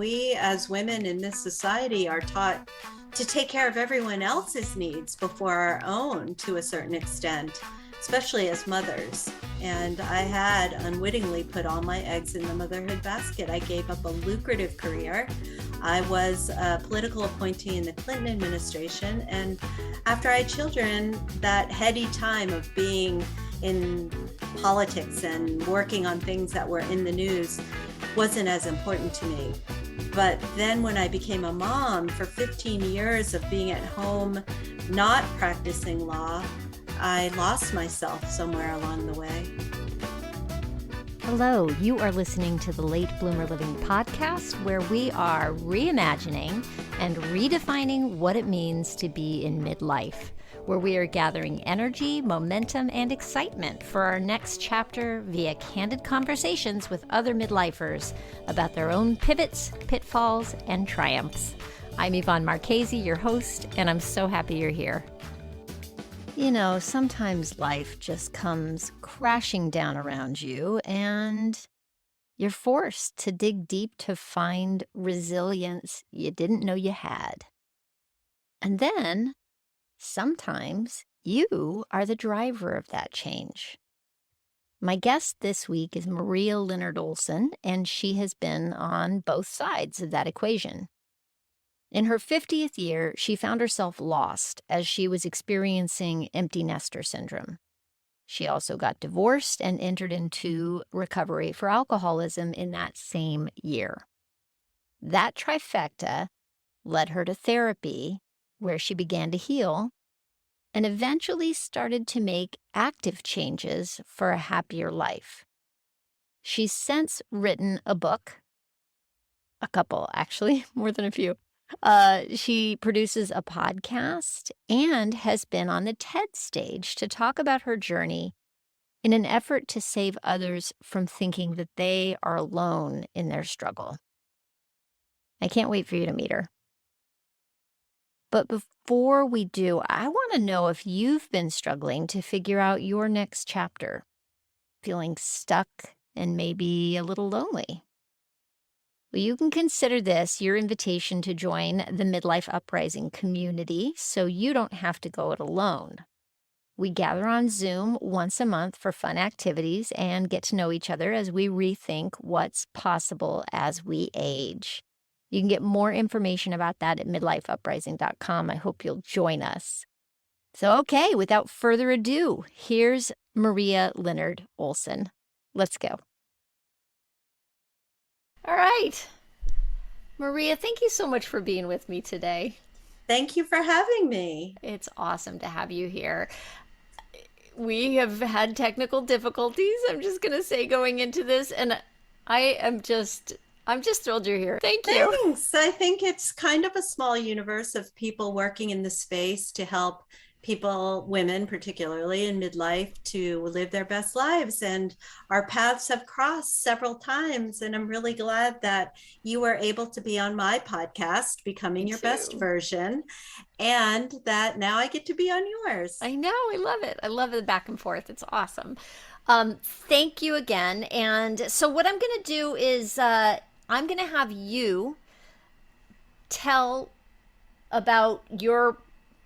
we as women in this society are taught to take care of everyone else's needs before our own to a certain extent, especially as mothers. And I had unwittingly put all my eggs in the motherhood basket. I gave up a lucrative career. I was a political appointee in the Clinton administration. And after I had children, that heady time of being in politics and working on things that were in the news wasn't as important to me. But then when I became a mom, for 15 years of being at home, not practicing law, I lost myself somewhere along the way. Hello, you are listening to the Late Bloomer Living podcast, where we are reimagining and redefining what it means to be in midlife, where we are gathering energy, momentum, and excitement for our next chapter via candid conversations with other midlifers about their own pivots, pitfalls, and triumphs. I'm Yvonne Marchese, your host, and I'm so happy you're here. You know, sometimes life just comes crashing down around you and you're forced to dig deep to find resilience you didn't know you had. And then sometimes you are the driver of that change. My guest this week is Maria Leonard Olsen, and she has been on both sides of that equation. In her 50th year, she found herself lost as she was experiencing empty nester syndrome. She also got divorced and entered into recovery for alcoholism in that same year. That trifecta led her to therapy, where she began to heal and eventually started to make active changes for a happier life. She's since written a book, a couple actually, more than a few. She produces a podcast and has been on the TED stage to talk about her journey in an effort to save others from thinking that they are alone in their struggle. I can't wait for you to meet her. But before we do, I want to know if you've been struggling to figure out your next chapter, feeling stuck and maybe a little lonely. Well, you can consider this your invitation to join the Midlife Uprising community so you don't have to go it alone. We gather on Zoom once a month for fun activities and get to know each other as we rethink what's possible as we age. You can get more information about that at midlifeuprising.com. I hope you'll join us. So, okay, without further ado, here's Maria Leonard Olsen. Let's go. All right. Maria, thank you so much for being with me today. Thank you for having me. It's awesome to have you here. We have had technical difficulties, I'm just going to say, going into this, and I'm just thrilled you're here. Thank you. Thanks. I think it's kind of a small universe of people working in the space to help people, women particularly in midlife, to live their best lives. And our paths have crossed several times. And I'm really glad that you were able to be on my podcast, Becoming Your Best Version, and that now I get to be on yours. I know. I love it. I love the back and forth. It's awesome. Thank you again. And so what I'm going to do is I'm going to have you tell about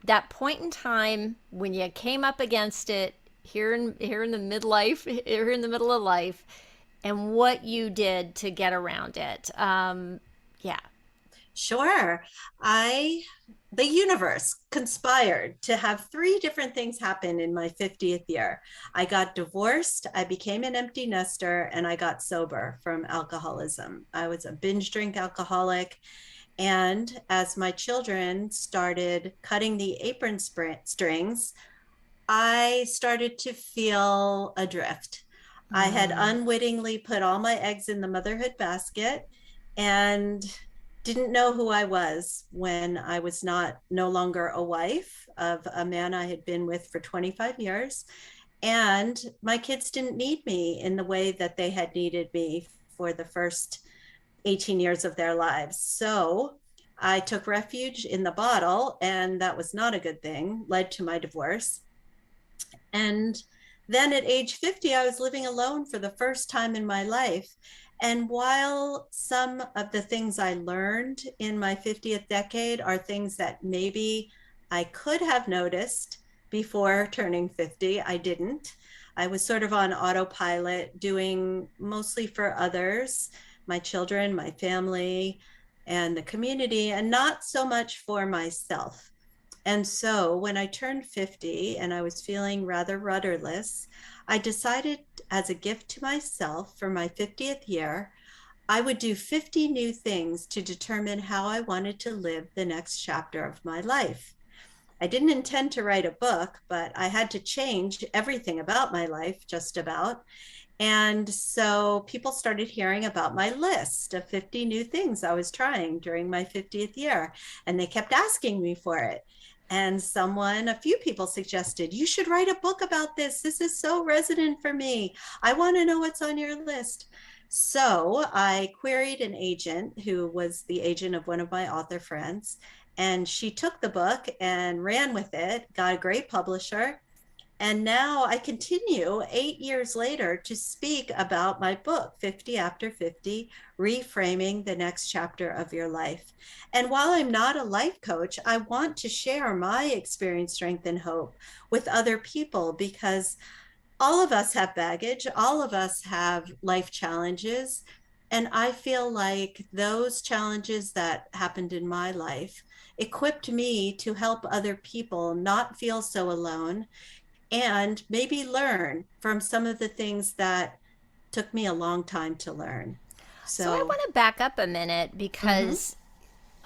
that point in time when you came up against it here in the middle of life, and what you did to get around it. Yeah. Sure. The universe conspired to have three different things happen in my 50th year. I got divorced, I became an empty nester, and I got sober from alcoholism. I was a binge drink alcoholic. And as my children started cutting the apron strings, I started to feel adrift. I had unwittingly put all my eggs in the motherhood basket and didn't know who I was when I was no longer a wife of a man I had been with for 25 years. And my kids didn't need me in the way that they had needed me for the first 18 years of their lives. So I took refuge in the bottle, and that was not a good thing, led to my divorce. And then at age 50, I was living alone for the first time in my life. And while some of the things I learned in my 50th decade are things that maybe I could have noticed before turning 50, I didn't. I was sort of on autopilot, doing mostly for others, my children, my family, and the community, and not so much for myself. And so when I turned 50 and I was feeling rather rudderless, I decided as a gift to myself for my 50th year, I would do 50 new things to determine how I wanted to live the next chapter of my life. I didn't intend to write a book, but I had to change everything about my life, just about. And so people started hearing about my list of 50 new things I was trying during my 50th year, and they kept asking me for it. And a few people suggested, you should write a book about this. This is so resonant for me. I want to know what's on your list. So I queried an agent who was the agent of one of my author friends, and she took the book and ran with it, got a great publisher, and now I continue 8 years later to speak about my book, 50 After 50, Reframing the Next Chapter of Your Life. And while I'm not a life coach, I want to share my experience, strength, and hope with other people because all of us have baggage, all of us have life challenges. And I feel like those challenges that happened in my life equipped me to help other people not feel so alone and maybe learn from some of the things that took me a long time to learn. So I So, want to back up a minute mm-hmm, because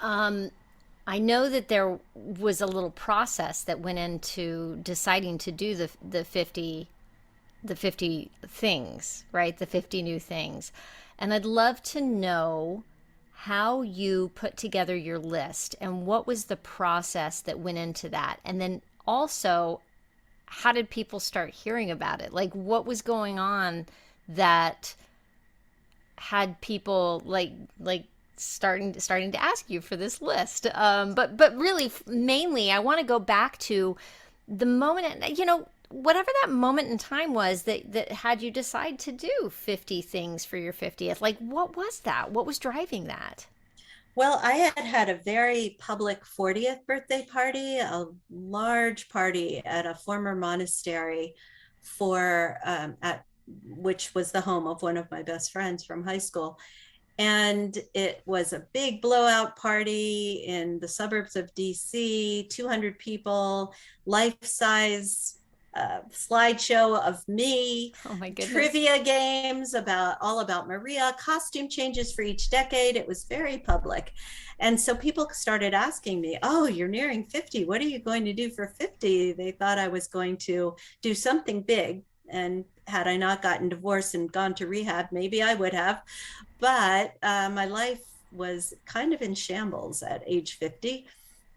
I know that there was a little process that went into deciding to do the 50 things, right? The 50 new things. And I'd love to know how you put together your list and what was the process that went into that. And then also, how did people start hearing about it? Like, what was going on that had people starting to ask you for this list? But really, mainly, I want to go back to the moment. Whatever that moment in time was that had you decide to do 50 things for your 50th. Like, what was that? What was driving that? well, I had a very public 40th birthday party, a large party at a former monastery for at which was the home of one of my best friends from high school. And it was a big blowout party in the suburbs of DC, 200 people, life size slideshow of me, Oh my goodness. trivia games about all about Maria, costume changes for each decade. It was very public. And so people started asking me, oh, you're nearing 50. What are you going to do for 50? They thought I was going to do something big. And had I not gotten divorced and gone to rehab, maybe I would have. But my life was kind of in shambles at age 50.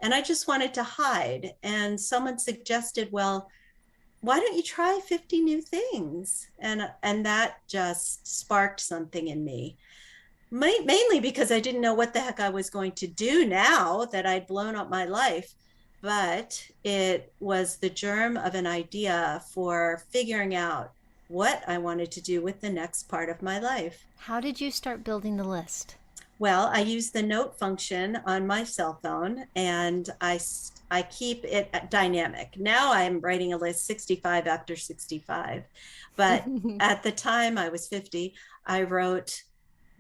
And I just wanted to hide. And someone suggested, well, why don't you try 50 new things? And that just sparked something in me. Mainly because I didn't know what the heck I was going to do now that I'd blown up my life. But it was the germ of an idea for figuring out what I wanted to do with the next part of my life. How did you start building the list? Well, I use the note function on my cell phone and I keep it dynamic. Now I'm writing a list 65 after 65. But at the time I was 50, I wrote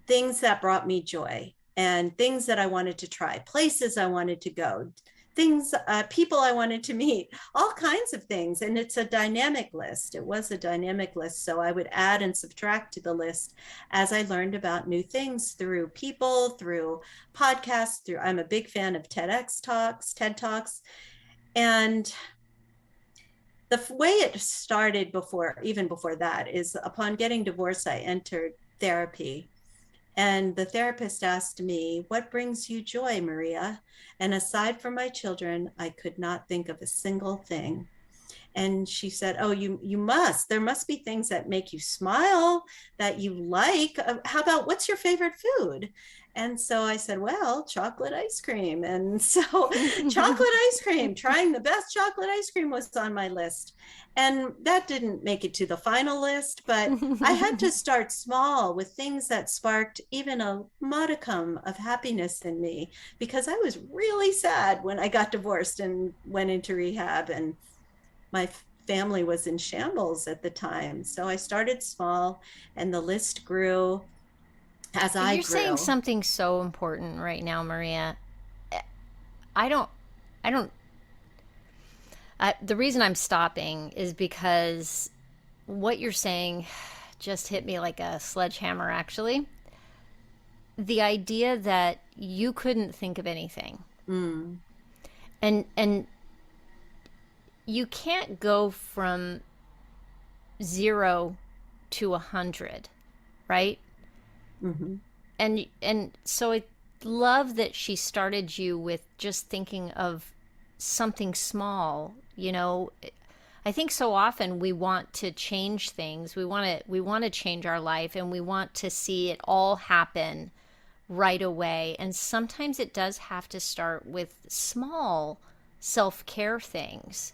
things that brought me joy and things that I wanted to try, places I wanted to go, things, people I wanted to meet, all kinds of things. And it's a dynamic list. It was a dynamic list. So I would add and subtract to the list as I learned about new things through people, through podcasts, I'm a big fan of TEDx talks, TED Talks. And the way it started even before that, is upon getting divorced, I entered therapy. And the therapist asked me, what brings you joy, Maria? And aside from my children, I could not think of a single thing. And she said, oh, you must, there must be things that make you smile, that you like. How about, what's your favorite food? And so I said, well, chocolate ice cream. And so chocolate ice cream, trying the best chocolate ice cream was on my list. And that didn't make it to the final list, but I had to start small with things that sparked even a modicum of happiness in me, because I was really sad when I got divorced and went into rehab, and my family was in shambles at the time. So I started small, and the list grew as I You're saying grew. something so important right now, Maria. I don't, I don't, the reason I'm stopping is because what you're saying just hit me like a sledgehammer, actually. The idea that you couldn't think of anything. Mm, And you can't go from 0 to 100, right? mm-hmm. And so I love that she started you with just thinking of something small. I think so often we want to change things. We want to change our life, and we want to see it all happen right away. And sometimes it does have to start with small self-care things.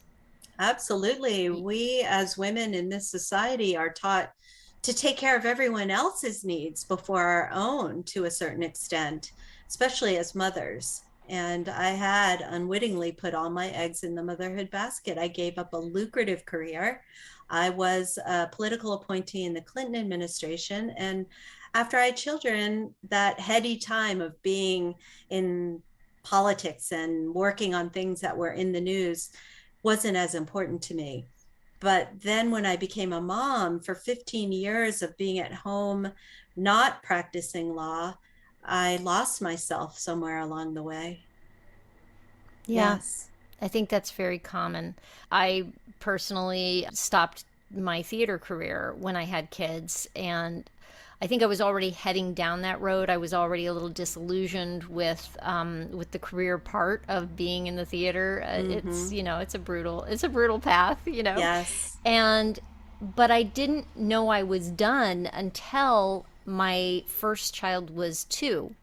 Absolutely. We as women in this society are taught to take care of everyone else's needs before our own to a certain extent, especially as mothers. And I had unwittingly put all my eggs in the motherhood basket. I gave up a lucrative career. I was a political appointee in the Clinton administration. And after I had children, that heady time of being in politics and working on things that were in the news wasn't as important to me. But then when I became a mom, for 15 years of being at home, not practicing law, I lost myself somewhere along the way. Yeah, Yes. I think that's very common. I personally stopped my theater career when I had kids, and I think I was already heading down that road. I was already a little disillusioned with the career part of being in the theater. It's Mm-hmm. it's a brutal path, Yes. and but I didn't know I was done until my first child was 2,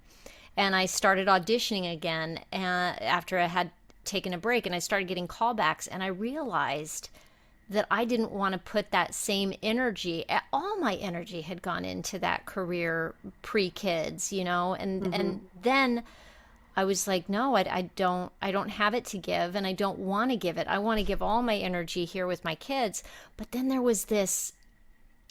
and I started auditioning again after I had taken a break, and I started getting callbacks, and I realized that I didn't want to put that same energy. All my energy had gone into that career pre-kids, and Mm-hmm. then I was like, no, I don't have it to give, and I don't want to give it. I want to give all my energy here with my kids. But then there was this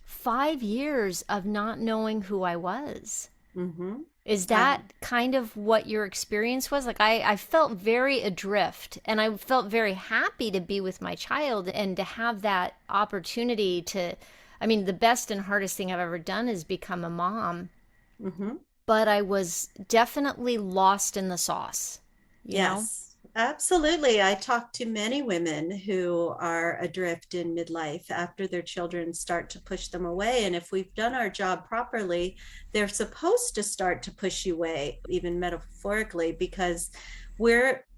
5 years of not knowing who I was. Mm-hmm. Is I that kind of what your experience was? Like, I felt very adrift, and I felt very happy to be with my child and to have that opportunity to. I mean, the best and hardest thing I've ever done is become a mom, mm-hmm. but I was definitely lost in the sauce, you know? Yes, absolutely. I talk to many women who are adrift in midlife after their children start to push them away. And if we've done our job properly, they're supposed to start to push you away, even metaphorically, because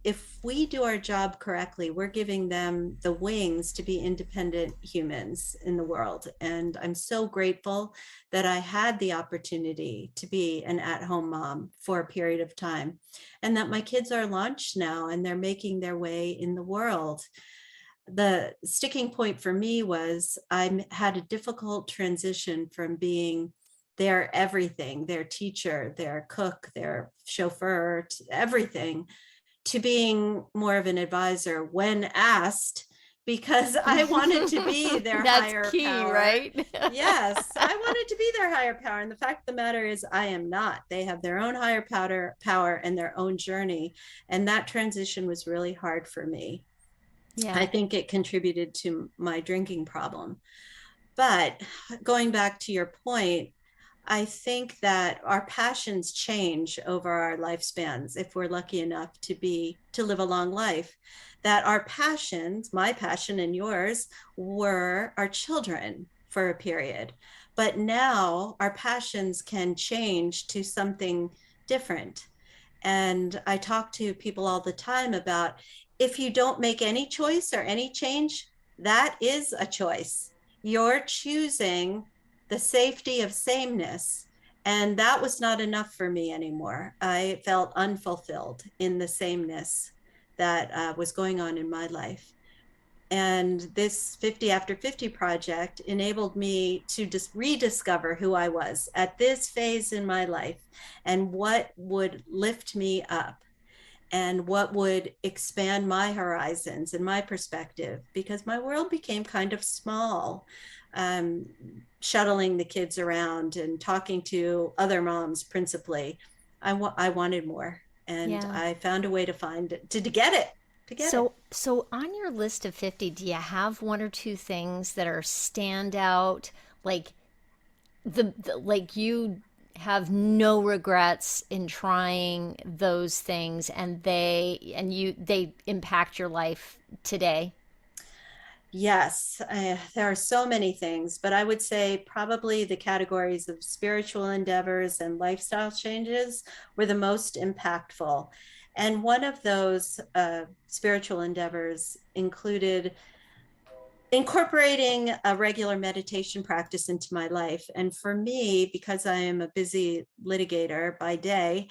if we do our job correctly, we're giving them the wings to be independent humans in the world. And I'm so grateful that I had the opportunity to be an at-home mom for a period of time, and that my kids are launched now and they're making their way in the world. The sticking point for me was I had a difficult transition from being their everything, their teacher, their cook, their chauffeur, everything, to being more of an advisor when asked, because I wanted to be their That's higher key, power. right? Yes, I wanted to be their higher power. And the fact of the matter is, I am not. They have their own higher power and their own journey. And that transition was really hard for me. Yeah. I think it contributed to my drinking problem. But going back to your point, I think that our passions change over our lifespans if we're lucky enough to live a long life. That our passions, my passion and yours, were our children for a period. But now our passions can change to something different. And I talk to people all the time about, if you don't make any choice or any change, that is a choice. You're choosing the safety of sameness. And that was not enough for me anymore. I felt unfulfilled in the sameness that was going on in my life. And this 50 After 50 project enabled me to just rediscover who I was at this phase in my life and what would lift me up and what would expand my horizons and my perspective, because my world became kind of small. um, Shuttling the kids around and talking to other moms principally, I wanted more, and Yeah. I found a way to find it, to get it, to get it. So on your list of 50, do you have one or two things that are standout, like like you have no regrets in trying those things, and they impact your life today? Yes, there are so many things, but I would say probably the categories of spiritual endeavors and lifestyle changes were the most impactful. And one of those spiritual endeavors included incorporating a regular meditation practice into my life. And for me, because I am a busy litigator by day,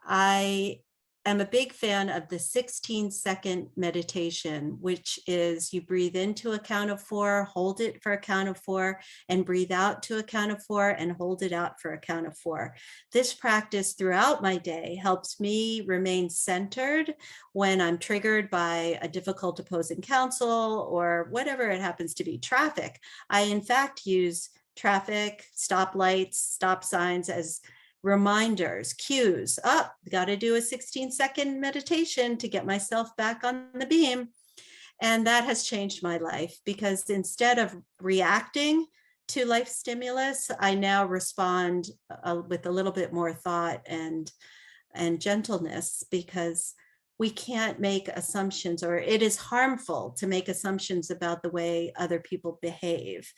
I am a big fan of the 16-second meditation, which is you breathe into a count of four, hold it for a count of four, and breathe out to a count of four and hold it out for a count of four. This practice throughout my day helps me remain centered when I'm triggered by a difficult opposing counsel or whatever it happens to be, traffic. I, in fact, use traffic, stoplights, stop signs as reminders, cues. Up, got to do a 16-second meditation to get myself back on the beam. And that has changed my life, because instead of reacting to life stimulus, I now respond with a little bit more thought and gentleness, because we can't make assumptions, or it is harmful to make assumptions about the way other people behave.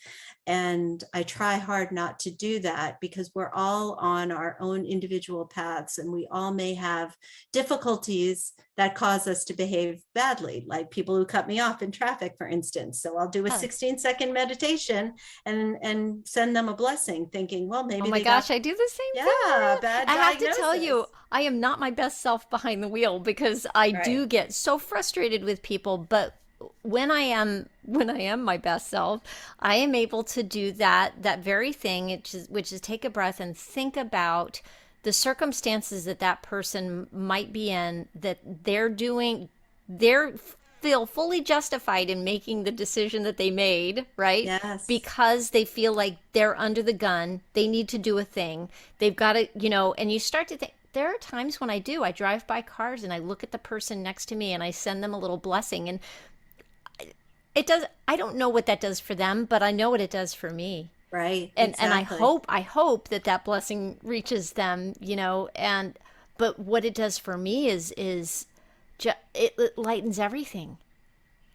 And I try hard not to do that, because we're all on our own individual paths and we all may have difficulties that cause us to behave badly, like people who cut me off in traffic, for instance. So I'll do a Yeah. 16-second meditation and send them a blessing, thinking, well, Oh maybe my they got, gosh, I do the same thing, yeah, Maria. bad I have to tell diagnosis. you, I am not my best self behind the wheel because I Right. do get so frustrated with people, but when I am my best self, I am able to do that very thing, which is take a breath and think about the circumstances that that person might be in, that they're feel fully justified in making the decision that they made, right? Yes. Because they feel like they're under the gun, they need to do a thing. They've got to, and you start to think, there are times when I drive by cars and I look at the person next to me and I send them a little blessing, and I don't know what that does for them, but I know what it does for me. Right. And I Exactly. hope that blessing reaches them, and but what it does for me it lightens everything.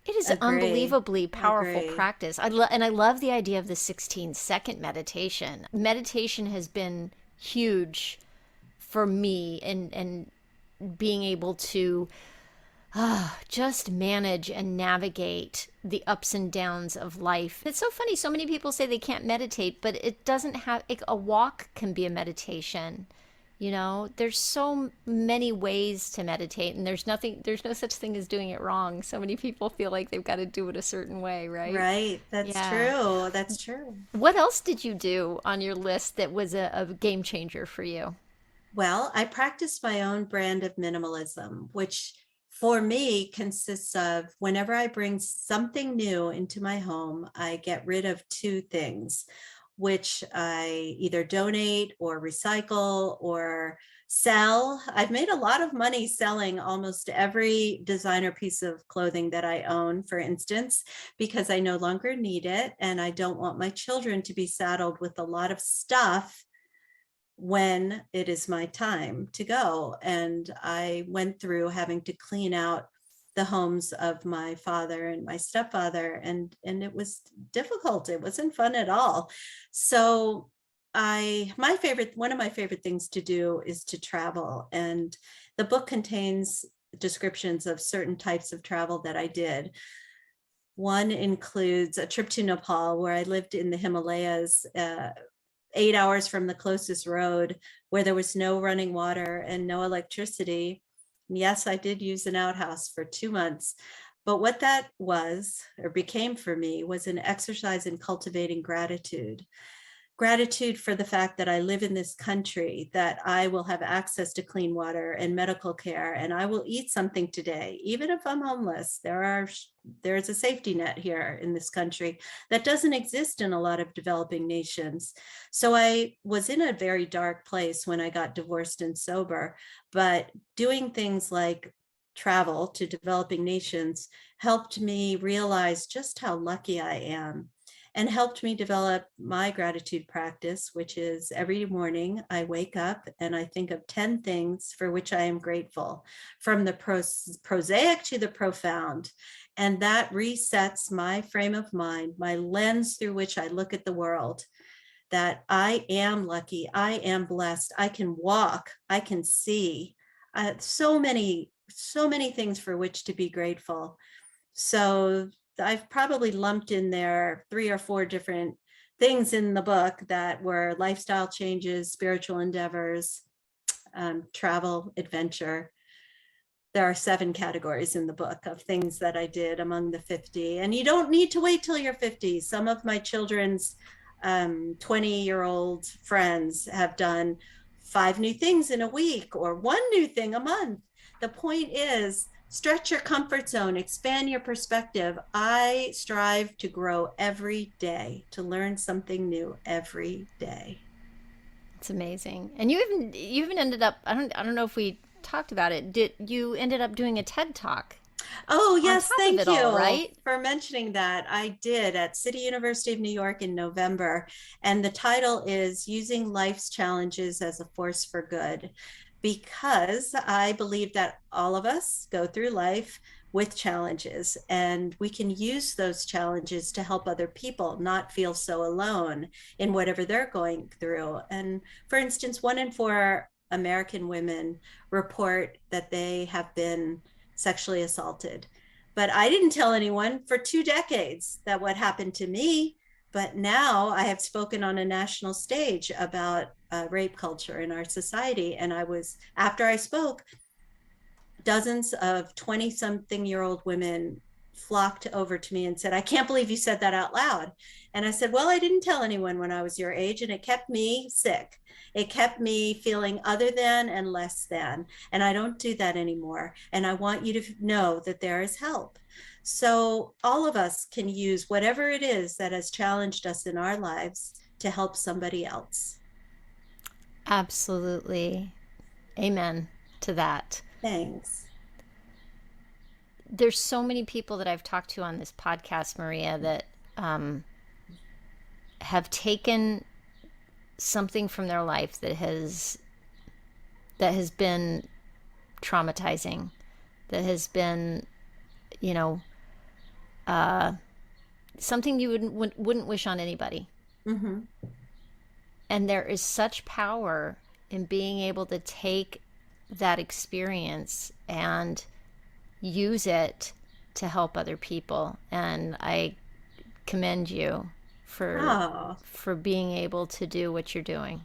It is Agree. unbelievably powerful Agree. practice. I love the idea of the 16-second meditation. Meditation has been huge for me, and being able to just manage and navigate the ups and downs of life. It's so funny. So many people say they can't meditate, but it doesn't have a walk can be a meditation. There's so many ways to meditate, and there's no such thing as doing it wrong. So many people feel like they've got to do it a certain way, right? Right. That's Yeah. true. That's true. What else did you do on your list that was a game changer for you? Well, I practice my own brand of minimalism, which for me consists of whenever I bring something new into my home, I get rid of two things, which I either donate or recycle or sell. I've made a lot of money selling almost every designer piece of clothing that I own, for instance, because I no longer need it. And I don't want my children to be saddled with a lot of stuff when it is my time to go. And I went through having to clean out the homes of my father and my stepfather, and it was difficult. It wasn't fun at all. So one of my favorite things to do is to travel, and the book contains descriptions of certain types of travel that I did. One includes a trip to Nepal, where I lived in the Himalayas, 8 hours from the closest road, where there was no running water and no electricity. And yes, I did use an outhouse for 2 months. But what that was, or became for me, was an exercise in cultivating gratitude. Gratitude for the fact that I live in this country, that I will have access to clean water and medical care, and I will eat something today, even if I'm homeless. There's a safety net here in this country that doesn't exist in a lot of developing nations. So I was in a very dark place when I got divorced and sober, but doing things like travel to developing nations helped me realize just how lucky I am, and helped me develop my gratitude practice, which is every morning I wake up and I think of 10 things for which I am grateful, from the prosaic to the profound. And that resets my frame of mind, my lens through which I look at the world, that I am lucky, I am blessed, I can walk, I can see. So many things for which to be grateful. So I've probably lumped in there 3 or 4 different things in the book that were lifestyle changes, spiritual endeavors, travel, adventure. There are 7 categories in the book of things that I did among the 50. And you don't need to wait till you're 50. Some of my children's 20-year-old friends have done 5 new things in a week or 1 new thing a month. The point is, stretch your comfort zone, expand your perspective. I strive to grow every day, to learn something new every day. It's amazing. And you even ended up, I don't know if we talked about it. Did you ended up doing a TED Talk Oh, on yes, top of thank it all, you right? for mentioning that. I did at City University of New York in November, and the title is Using Life's Challenges as a Force for Good, because I believe that all of us go through life with challenges, and we can use those challenges to help other people not feel so alone in whatever they're going through. And for instance, 1 in 4 American women report that they have been sexually assaulted. But I didn't tell anyone for 2 decades that what happened to me. But now I have spoken on a national stage about rape culture in our society. And after I spoke, dozens of 20-something-year-old women flocked over to me and said, I can't believe you said that out loud. And I said, well, I didn't tell anyone when I was your age, and it kept me sick. It kept me feeling other than and less than. And I don't do that anymore. And I want you to know that there is help. So all of us can use whatever it is that has challenged us in our lives to help somebody else. Absolutely. Amen to that. Thanks. There's so many people that I've talked to on this podcast, Maria, that have taken something from their life that has been traumatizing, that has been, you know, something you wouldn't wish on anybody. Mm-hmm. And there is such power in being able to take that experience and use it to help other people. And I commend you for Oh, being able to do what you're doing.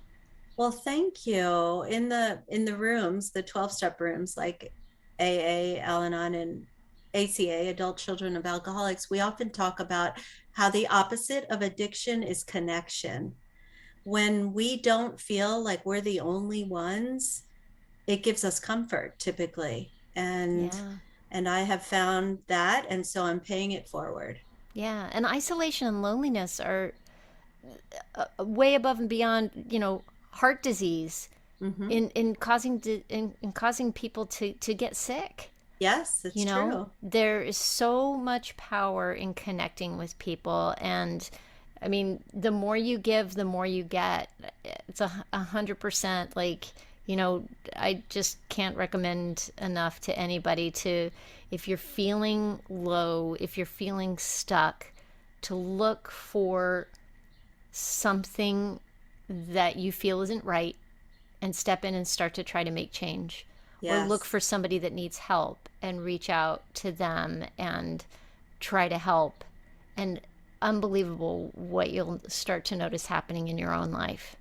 well, thank you. In the rooms, the 12-step rooms like AA, Al-Anon, and ACA, Adult Children of Alcoholics, we often talk about how the opposite of addiction is connection. When we don't feel like we're the only ones, it gives us comfort typically. Yeah. And I have found that, and so I'm paying it forward. Yeah. And isolation and loneliness are way above and beyond, heart disease Hmm. in causing people to get sick. Yes, it's true. There is so much power in connecting with people. And I mean, the more you give, the more you get. It's 100%. Like, I just can't recommend enough to anybody to, if you're feeling low, if you're feeling stuck, to look for something that you feel isn't right and step in and start to try to make change, or look Yes. for somebody that needs help and reach out to them and try to help, and unbelievable what you'll start to notice happening in your own life.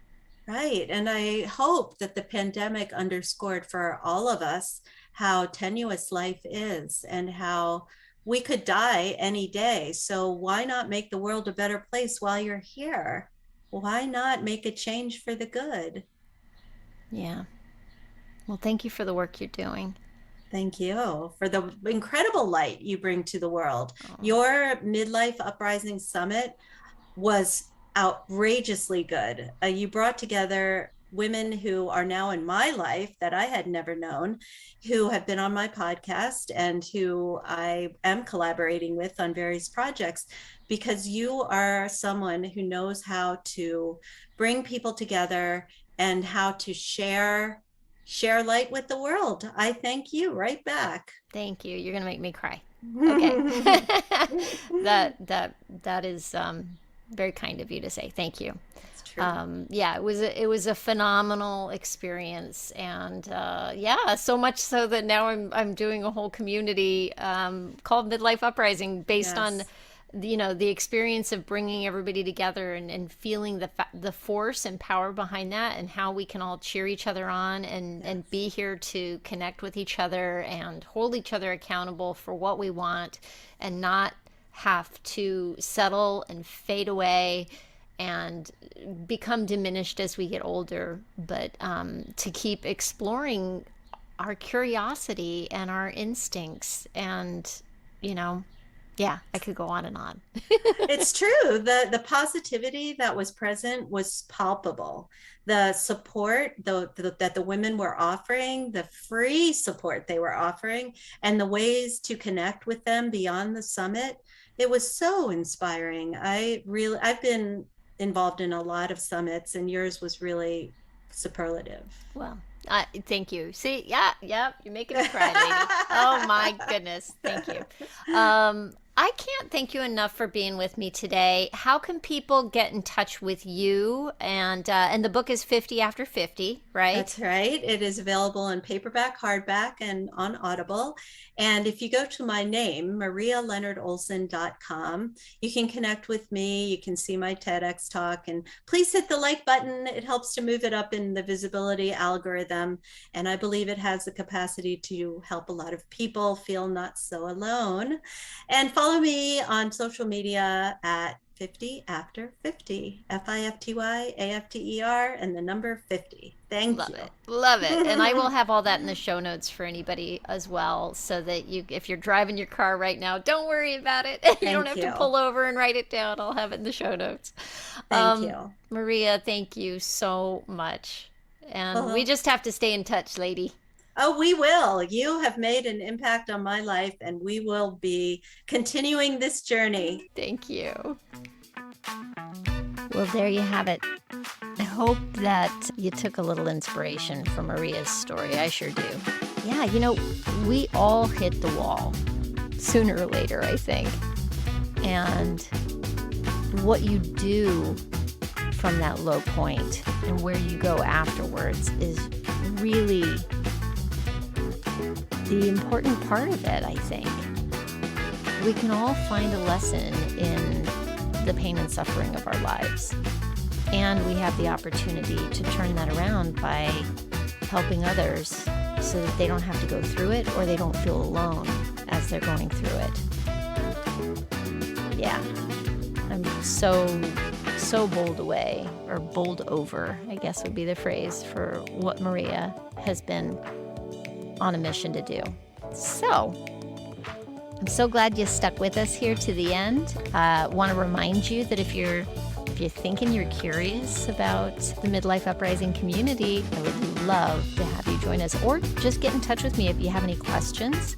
Right. And I hope that the pandemic underscored for all of us how tenuous life is and how we could die any day. So why not make the world a better place while you're here? Why not make a change for the good? Yeah. Well, thank you for the work you're doing. Thank you for the incredible light you bring to the world. Oh, Your Midlife Uprising Summit was outrageously good. You brought together women who are now in my life that I had never known, who have been on my podcast and who I am collaborating with on various projects, because you are someone who knows how to bring people together and how to share light with the world. I thank you right back. thank you. You're gonna make me cry. Okay. That is very kind of you to say. Thank you. It's true. Yeah, it was a phenomenal experience, and yeah, so much so that now I'm doing a whole community called Midlife Uprising, based on Yes. the experience of bringing everybody together, and feeling the force and power behind that, and how we can all cheer each other on, and Yes. be here to connect with each other and hold each other accountable for what we want, and not have to settle and fade away and become diminished as we get older, but to keep exploring our curiosity and our instincts. And, yeah, I could go on and on. It's true. The positivity that was present was palpable. The support that the women were offering, the free support they were offering, and the ways to connect with them beyond the summit, it was so inspiring. I've been involved in a lot of summits, and yours was really superlative. Well, thank you. See, yeah, you're making me cry, lady. Oh my goodness, thank you. I can't thank you enough for being with me today. How can people get in touch with you? And the book is 50 After 50, right? That's right. It is available in paperback, hardback, and on Audible. And if you go to my name, marialeonardolsen.com, you can connect with me. You can see my TEDx talk. And please hit the like button. It helps to move it up in the visibility algorithm. And I believe it has the capacity to help a lot of people feel not so alone. And follow me on social media at 50 After 50, FIFTYAFTER, and the number 50. Thank Love you. it. Love it. And I will have all that in the show notes for anybody as well, so that if you're driving your car right now, don't worry about it. You don't Thank have to you. pull over and write it down. I'll have it in the show notes. Thank you. Maria, thank you so much. And we Uh-huh. just have to stay in touch, lady. Oh, we will. You have made an impact on my life, and we will be continuing this journey. Thank you. Well, there you have it. I hope that you took a little inspiration from Maria's story. I sure do. Yeah, we all hit the wall sooner or later, I think. And what you do from that low point and where you go afterwards is really the important part of it, I think. We can all find a lesson in the pain and suffering of our lives. And we have the opportunity to turn that around by helping others so that they don't have to go through it, or they don't feel alone as they're going through it. Yeah, I'm so bowled over, I guess would be the phrase, for what Maria has been on a mission to do. So I'm so glad you stuck with us here to the end. Want to remind you that if you're thinking you're curious about the Midlife Uprising community, I would love to have you join us, or just get in touch with me if you have any questions.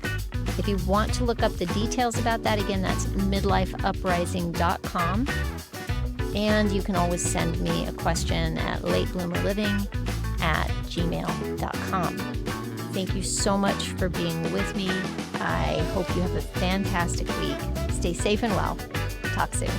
If you want to look up the details about that, again, that's midlifeuprising.com. And you can always send me a question at latebloomerliving@gmail.com. Thank you so much for being with me. I hope you have a fantastic week. Stay safe and well. Talk soon.